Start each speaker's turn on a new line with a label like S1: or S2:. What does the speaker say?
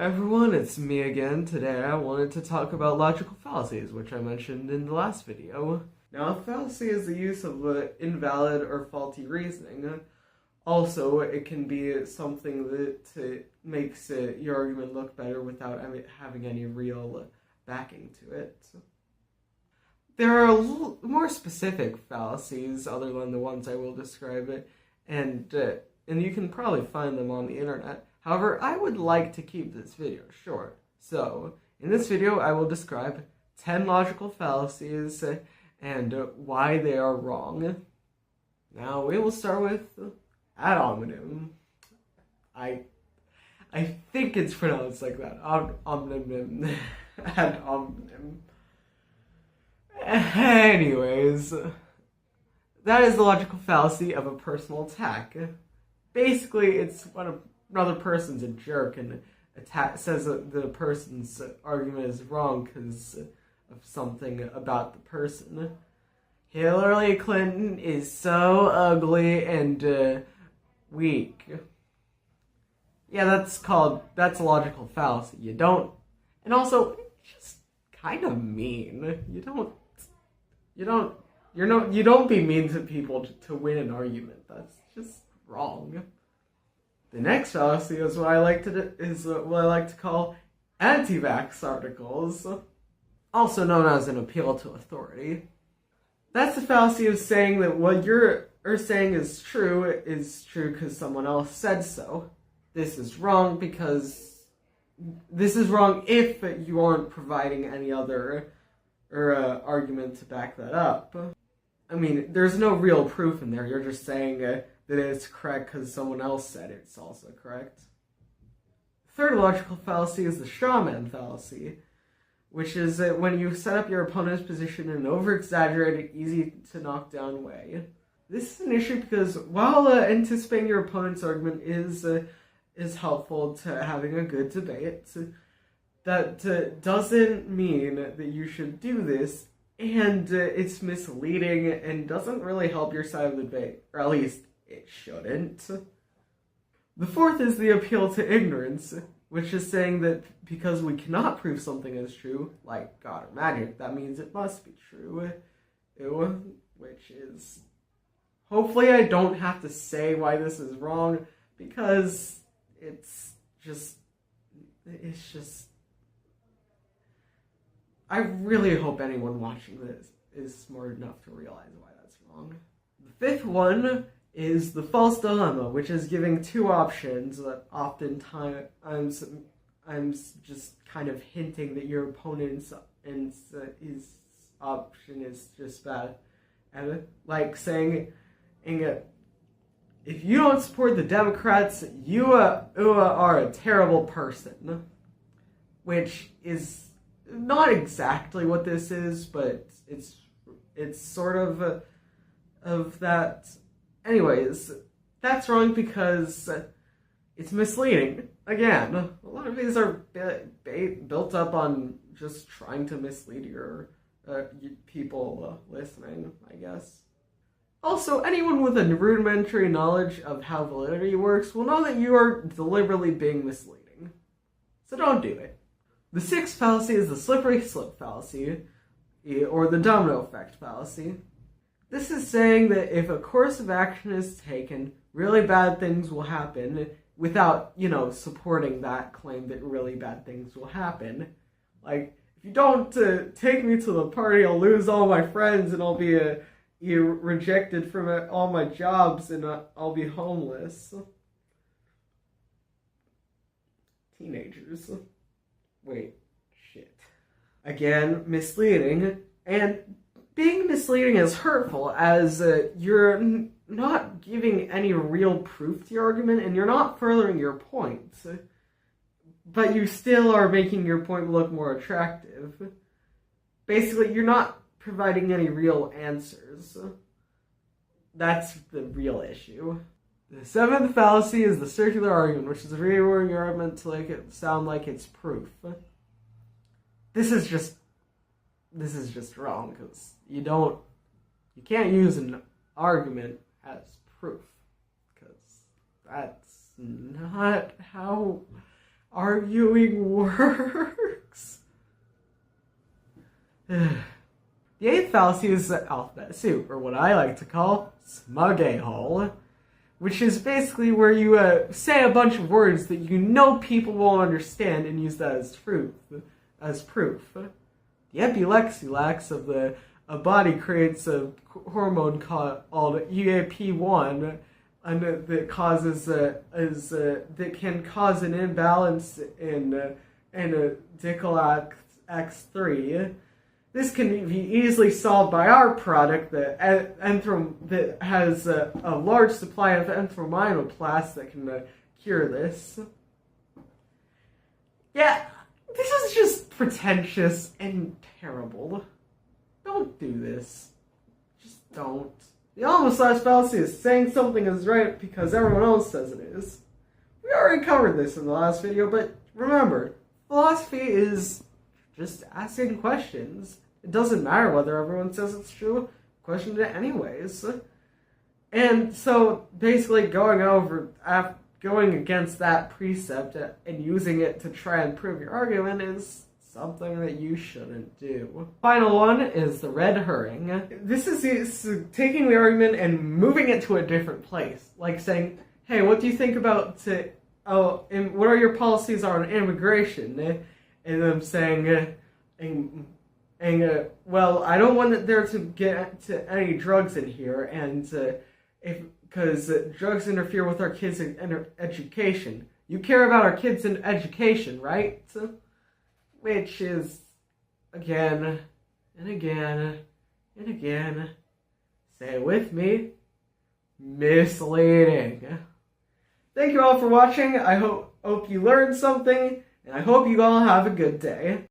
S1: Everyone, it's me again. Today I wanted to talk about logical fallacies, which I mentioned in the last video. Now, a fallacy is the use of invalid or faulty reasoning. Also, it can be something that makes your argument look better without having any real backing to it. There are more specific fallacies other than the ones I will describe, and you can probably find them on the internet. However, I would like to keep this video short. So, in this video, I will describe 10 logical fallacies and why they are wrong. Now, we will start with ad hominem. I think it's pronounced like that. Ad hominem. Ad hominem. Anyways, that is the logical fallacy of a personal attack. Basically, it's when another person's a jerk and says that the person's argument is wrong because of something about the person. Hillary Clinton is so ugly and weak. Yeah, that's a logical fallacy. You don't just kind of mean. You don't be mean to people to win an argument. That's just wrong. The next fallacy is what I like to call anti-vax articles, also known as an appeal to authority. That's the fallacy of saying that what you're saying is true because someone else said so. This is wrong if you aren't providing any other argument to back that up. I mean, there's no real proof in there. You're just saying that it's correct because someone else said it's also correct. The third logical fallacy is the straw man fallacy, which is that when you set up your opponent's position in an over-exaggerated, easy-to-knock-down way. This is an issue because while anticipating your opponent's argument is helpful to having a good debate, that doesn't mean that you should do this, and it's misleading and doesn't really help your side of the debate, or at least it shouldn't. The fourth is the appeal to ignorance, which is saying that because we cannot prove something is true, like God or magic, that means it must be true. Which is... Hopefully I don't have to say why this is wrong, because it's just... I really hope anyone watching this is smart enough to realize why that's wrong. The fifth one is the false dilemma, which is giving two options that oftentimes I'm just kind of hinting that your opponent's his option is just bad. And like saying, if you don't support the Democrats, you are a terrible person. Which is not exactly what this is, but it's sort of that. Anyways, that's wrong because it's misleading. Again, a lot of these are built up on just trying to mislead your people listening, I guess. Also, anyone with a rudimentary knowledge of how validity works will know that you are deliberately being misleading. So don't do it. The sixth fallacy is the slippery slope fallacy, or the domino effect fallacy. This is saying that if a course of action is taken, really bad things will happen without, supporting that claim that really bad things will happen. Like, if you don't take me to the party, I'll lose all my friends and I'll be rejected from all my jobs and I'll be homeless. Teenagers. Wait, shit. Again, misleading, and being misleading is hurtful as you're not giving any real proof to your argument and you're not furthering your point. But you still are making your point look more attractive. Basically, you're not providing any real answers. That's the real issue. The seventh fallacy is the circular argument, which is rewording your argument to make it sound like it's proof. This is just wrong, because you can't use an argument as proof, because that's not how arguing works. The eighth fallacy is alphabet soup, or what I like to call smug a-hole, which is basically where you say a bunch of words that you know people won't understand and use that as proof. The epilexilax of a body creates a hormone called EAP1, and that causes that can cause an imbalance in Diclac X3. This can be easily solved by our product that has a large supply of anthraminoplasty that can cure this. Yeah, this is just pretentious and terrible. Don't do this. Just don't. The almost last fallacy is saying something is right because everyone else says it is. We already covered this in the last video, but remember, philosophy is just asking questions. It doesn't matter whether everyone says it's true. Question it anyways. And so, basically, going against that precept and using it to try and prove your argument is something that you shouldn't do. Final one is the red herring. This is taking the argument and moving it to a different place. Like saying, hey, what do you think about what are your policies on immigration? And I'm saying, well, I don't want there to get to any drugs in here, and because drugs interfere with our kids' education. You care about our kids' education, right? Which is, again, and again, and again, say it with me, misleading. Thank you all for watching. I hope you learned something, and I hope you all have a good day.